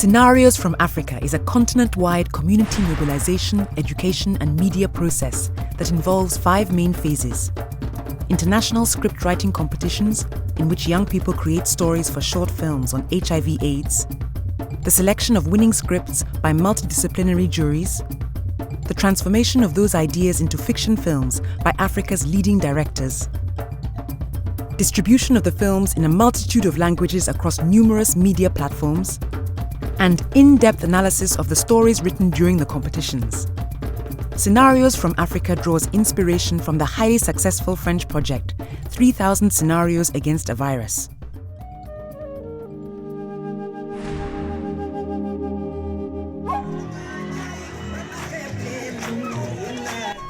Scenarios from Africa is a continent-wide community mobilization, education and media process that involves 5 main phases. International scriptwriting competitions, in which young people create stories for short films on HIV/AIDS, the selection of winning scripts by multidisciplinary juries, the transformation of those ideas into fiction films by Africa's leading directors, distribution of the films in a multitude of languages across numerous media platforms, and in-depth analysis of the stories written during the competitions. Scenarios from Africa draws inspiration from the highly successful French project, 3,000 Scenarios Against a Virus.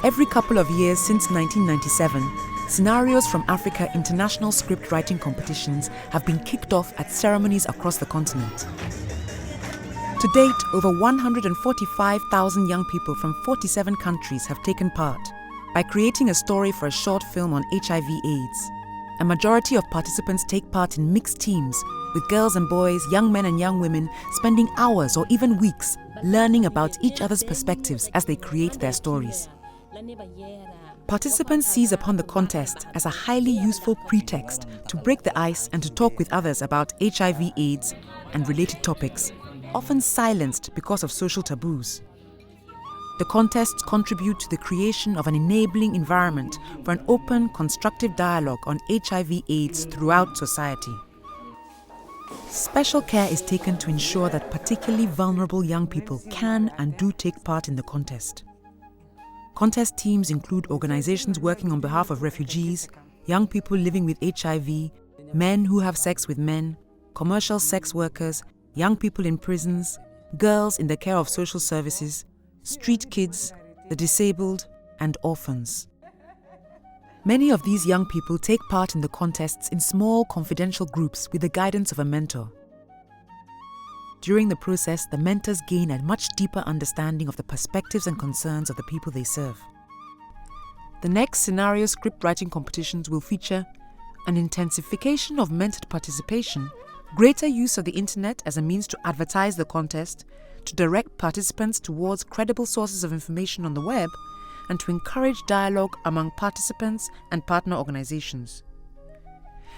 Every couple of years since 1997, Scenarios from Africa international script writing competitions have been kicked off at ceremonies across the continent. To date, over 145,000 young people from 47 countries have taken part by creating a story for a short film on HIV/AIDS. A majority of participants take part in mixed teams, with girls and boys, young men and young women spending hours or even weeks learning about each other's perspectives as they create their stories. Participants seize upon the contest as a highly useful pretext to break the ice and to talk with others about HIV/AIDS and related topics, often silenced because of social taboos. The contests contribute to the creation of an enabling environment for an open, constructive dialogue on HIV/AIDS throughout society. Special care is taken to ensure that particularly vulnerable young people can and do take part in the contest. Contest teams include organizations working on behalf of refugees, young people living with HIV, men who have sex with men, commercial sex workers, young people in prisons, girls in the care of social services, street kids, the disabled, and orphans. Many of these young people take part in the contests in small, confidential groups with the guidance of a mentor. During the process, the mentors gain a much deeper understanding of the perspectives and concerns of the people they serve. The next scenario scriptwriting competitions will feature an intensification of mentored participation, greater use of the internet as a means to advertise the contest, to direct participants towards credible sources of information on the web, and to encourage dialogue among participants and partner organizations.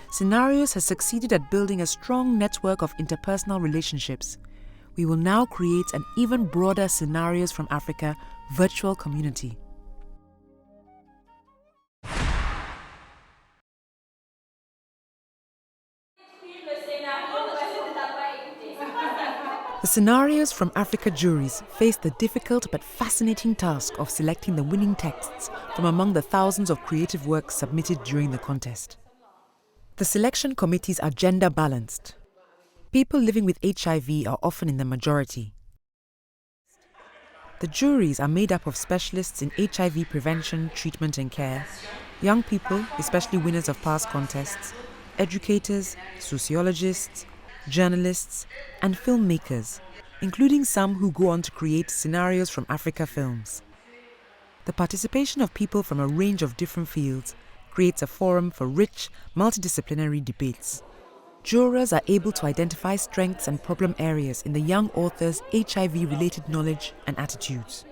Scenarios has succeeded at building a strong network of interpersonal relationships. We will now create an even broader Scenarios from Africa virtual community. The Scenarios from Africa juries face the difficult but fascinating task of selecting the winning texts from among the thousands of creative works submitted during the contest. The selection committees are gender balanced. People living with HIV are often in the majority. The juries are made up of specialists in HIV prevention, treatment and care, young people, especially winners of past contests, educators, sociologists, journalists, and filmmakers, including some who go on to create Scenarios from Africa films. The participation of people from a range of different fields creates a forum for rich, multidisciplinary debates. Jurors are able to identify strengths and problem areas in the young author's HIV-related knowledge and attitudes.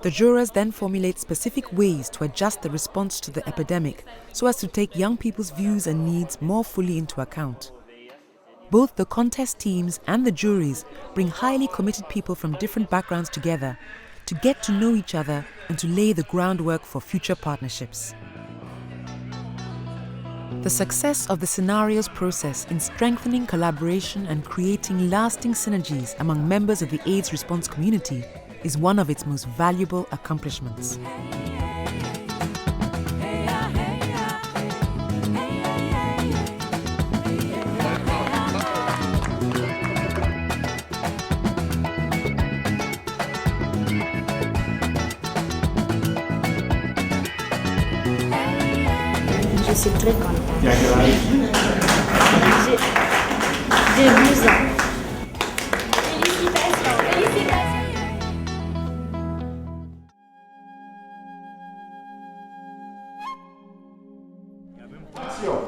The jurors then formulate specific ways to adjust the response to the epidemic so as to take young people's views and needs more fully into account. Both the contest teams and the juries bring highly committed people from different backgrounds together to get to know each other and to lay the groundwork for future partnerships. The success of the Scenarios process in strengthening collaboration and creating lasting synergies among members of the AIDS response community is one of its most valuable accomplishments. Je suis très contente. J'ai 12 ans.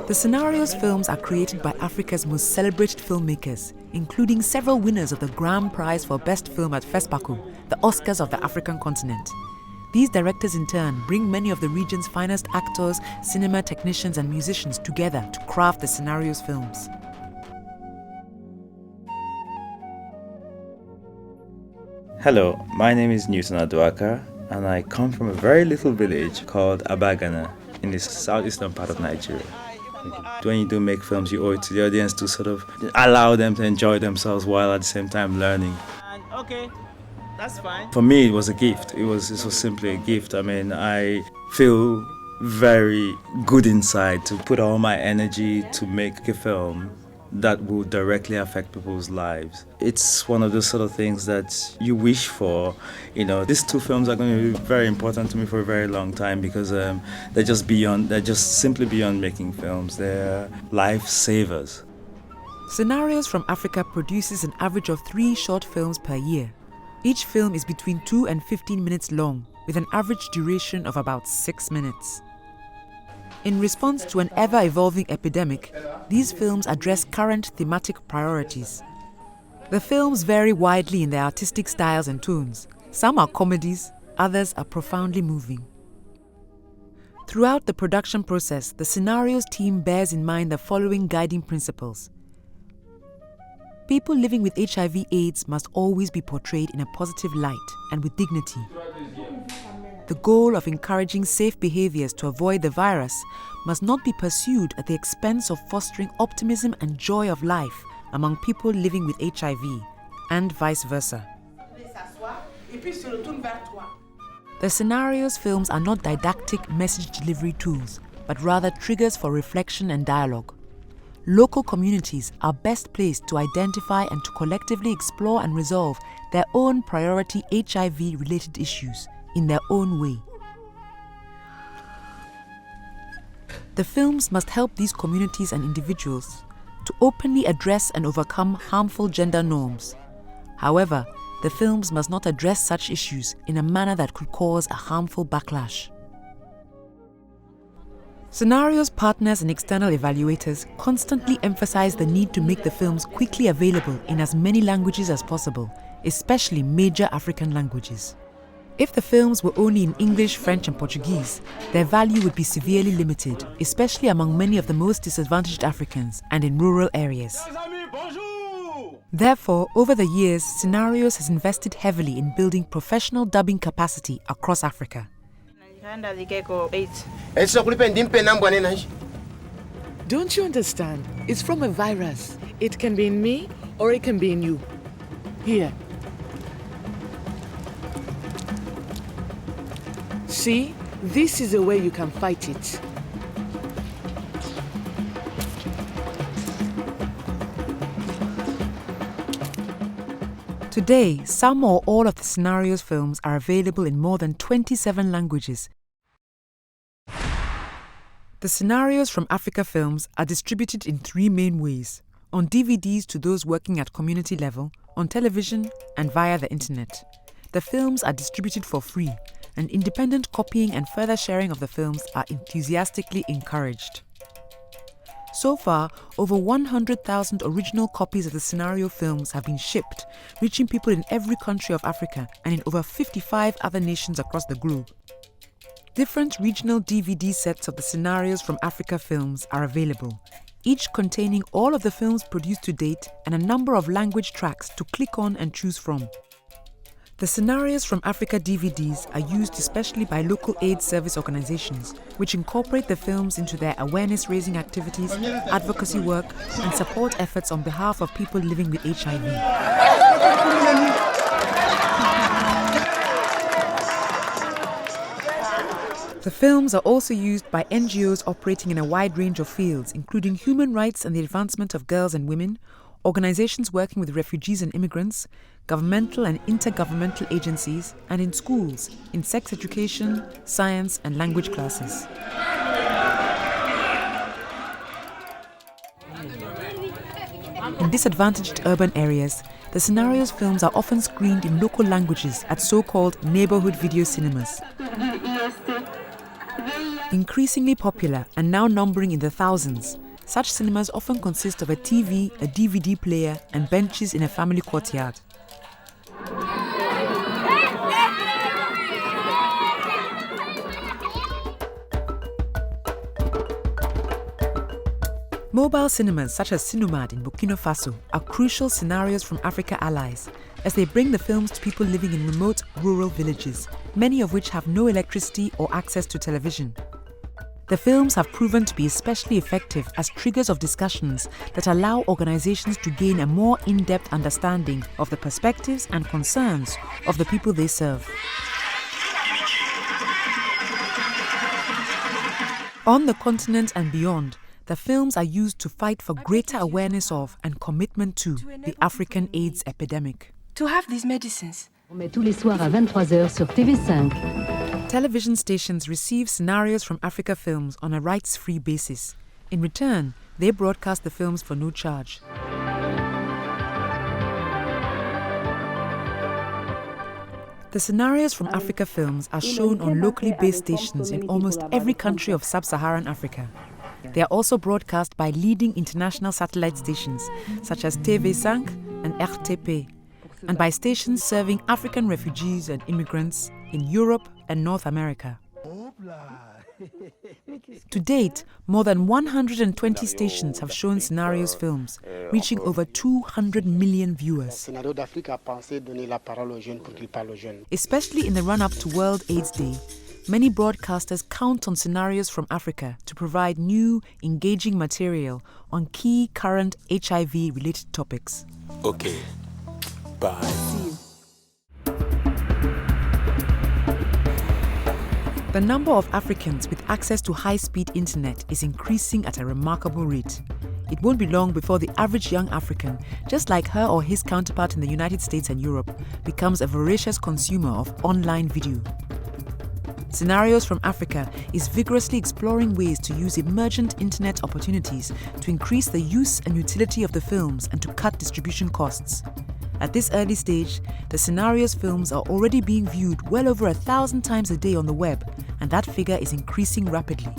The Scenarios films are created by Africa's most celebrated filmmakers, including several winners of the Grand Prize for Best Film at FESPACO, the Oscars of the African continent. These directors in turn bring many of the region's finest actors, cinema technicians and musicians together to craft the Scenarios films. Hello, my name is Newton Aduaka and I come from a very little village called Abagana in the southeastern part of Nigeria. When you do make films, you owe it to the audience to sort of allow them to enjoy themselves while at the same time learning. Okay, that's fine. For me, it was a gift. It was simply a gift. I mean, I feel very good inside to put all my energy to make a film that will directly affect people's lives. It's one of those sort of things that you wish for. You know, these two films are going to be very important to me for a very long time because they're just simply beyond making films. They're lifesavers. Scenarios from Africa produces an average of 3 short films per year. Each film is between 2 and 15 minutes long, with an average duration of about 6 minutes. In response to an ever-evolving epidemic, these films address current thematic priorities. The films vary widely in their artistic styles and tones. Some are comedies, others are profoundly moving. Throughout the production process, the Scenarios team bears in mind the following guiding principles. People living with HIV/AIDS must always be portrayed in a positive light and with dignity. The goal of encouraging safe behaviors to avoid the virus must not be pursued at the expense of fostering optimism and joy of life among people living with HIV, and vice versa. The Scenarios films are not didactic message delivery tools, but rather triggers for reflection and dialogue. Local communities are best placed to identify and to collectively explore and resolve their own priority HIV-related issues in their own way. The films must help these communities and individuals to openly address and overcome harmful gender norms. However, the films must not address such issues in a manner that could cause a harmful backlash. Scenarios partners and external evaluators constantly emphasize the need to make the films quickly available in as many languages as possible, especially major African languages. If the films were only in English, French and Portuguese, their value would be severely limited, especially among many of the most disadvantaged Africans and in rural areas. Therefore, over the years, Scenarios has invested heavily in building professional dubbing capacity across Africa. Don't you understand? It's from a virus. It can be in me or it can be in you. Here. See, this is a way you can fight it. Today, some or all of the Scenarios films are available in more than 27 languages. The Scenarios from Africa films are distributed in 3 main ways: on DVDs to those working at community level, on television, and via the internet. The films are distributed for free, and independent copying and further sharing of the films are enthusiastically encouraged. So far, over 100,000 original copies of the Scenario films have been shipped, reaching people in every country of Africa and in over 55 other nations across the globe. Different regional DVD sets of the Scenarios from Africa films are available, each containing all of the films produced to date and a number of language tracks to click on and choose from. The Scenarios from Africa DVDs are used especially by local aid service organizations, which incorporate the films into their awareness-raising activities, advocacy work, and support efforts on behalf of people living with HIV. The films are also used by NGOs operating in a wide range of fields, including human rights and the advancement of girls and women, organizations working with refugees and immigrants, governmental and intergovernmental agencies, and in schools, in sex education, science, and language classes. In disadvantaged urban areas, the Scenarios films are often screened in local languages at so-called neighborhood video cinemas. Increasingly popular and now numbering in the thousands, Such cinemas often consist of a TV, a DVD player, and benches in a family courtyard. Mobile cinemas such as Cinomad in Burkina Faso are crucial scenarios from Africa allies as they bring the films to people living in remote rural villages, many of which have no electricity or access to television. The films have proven to be especially effective as triggers of discussions that allow organizations to gain a more in-depth understanding of the perspectives and concerns of the people they serve. On the continent and beyond, the films are used to fight for greater awareness of and commitment to the African AIDS epidemic. To have these medicines. On met tous les soirs à 23h sur TV5. Television stations receive scenarios from Africa films on a rights-free basis. In return, they broadcast the films for no charge. The scenarios from Africa films are shown on locally based stations in almost every country of sub-Saharan Africa. They are also broadcast by leading international satellite stations such as TV5 and RTP, and by stations serving African refugees and immigrants in Europe and North America. To date, more than 120 stations have shown scenarios films, reaching over 200 million viewers. Especially in the run-up to World AIDS Day, many broadcasters count on scenarios from Africa to provide new, engaging material on key current HIV-related topics. Okay, bye. See you. The number of Africans with access to high-speed internet is increasing at a remarkable rate. It won't be long before the average young African, just like her or his counterpart in the United States and Europe, becomes a voracious consumer of online video. Scenarios from Africa is vigorously exploring ways to use emergent internet opportunities to increase the use and utility of the films and to cut distribution costs. At this early stage, the scenarios films are already being viewed well over 1,000 times a day on the web, and that figure is increasing rapidly.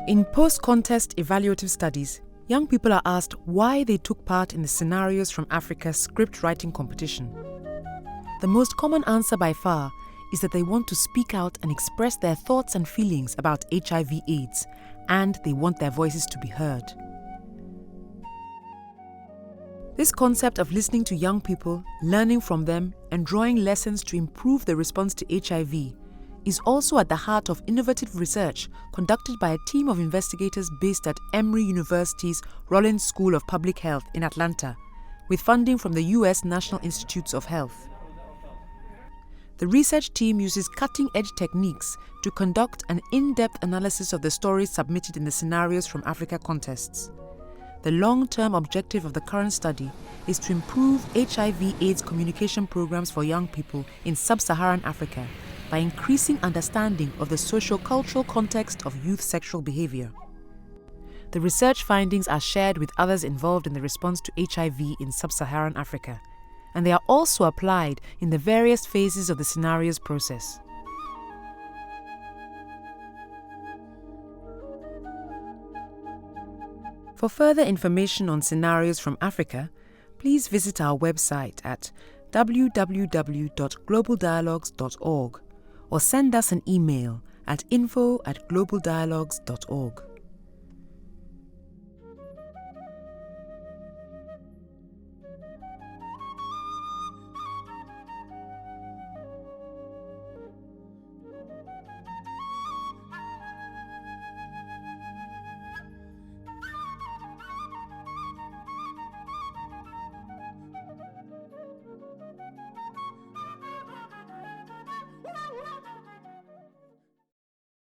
In post-contest evaluative studies, young people are asked why they took part in the Scenarios from Africa script writing competition. The most common answer by far is that they want to speak out and express their thoughts and feelings about HIV/AIDS, and they want their voices to be heard. This concept of listening to young people, learning from them, and drawing lessons to improve the response to HIV is also at the heart of innovative research conducted by a team of investigators based at Emory University's Rollins School of Public Health in Atlanta, with funding from the U.S. National Institutes of Health. The research team uses cutting-edge techniques to conduct an in-depth analysis of the stories submitted in the Scenarios from Africa contests. The long-term objective of the current study is to improve HIV/AIDS communication programs for young people in sub-Saharan Africa by increasing understanding of the socio-cultural context of youth sexual behavior. The research findings are shared with others involved in the response to HIV in sub-Saharan Africa, and they are also applied in the various phases of the scenarios process. For further information on Scenarios from Africa, please visit our website at www.globaldialogues.org or send us an email at info@globaldialogues.org.